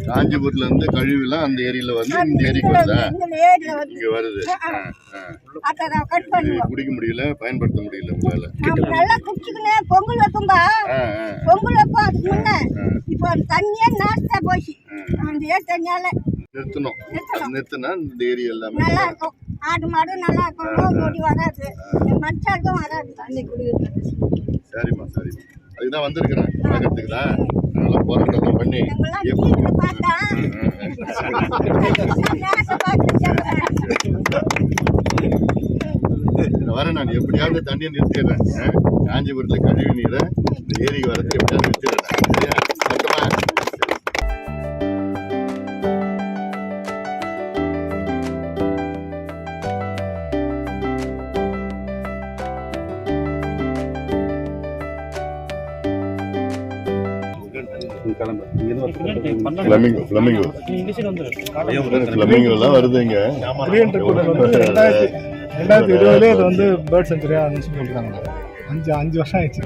காஞ்சிபுரத்துல இருந்து கழிவுலாம் அந்த ஏரியில வந்து இந்த ஏரிக்கு வருதா? இங்க வருது. குடிக்க முடியல, பயன்படுத்த முடியல உங்களால. பொங்கல் வைக்கும்பா, பொங்கல் வைப்போம். அதுக்கு முன்ன இப்போ தண்ணியே நாஸ்டா போச்சு. அந்த தண்ணியால நிறுத்தினா இந்த ஏரியா எல்லாமே நல்லா இருக்கும். ஆடு மாடு நல்லா இருக்கும். நோடி வராது, மனுஷாருக்கும் வராது. தண்ணி குடிக்கிறது. சரிம்மா சரிம்மா, அதுக்குதான் வந்திருக்கிறேன் பார்க்கறதுக்கு தான். நல்லா போராட்டம் பண்ணி வரேன். நான் எப்படியாவது தண்ணியை நிறுத்திடுறேன். காஞ்சிபுரத்துல கழிவு நீரை இந்த ஏரிக்கு வரது எப்படியாவது நிறுத்திடுறேன். சரியா? மொத்தமா ஃப்ளமிங்கோலாம் வருது இங்க. 2020 அது வந்து பேர்ட் செஞ்சுரியா சொல்லிருக்காங்க. 5 வருஷம் ஆயிடுச்சு.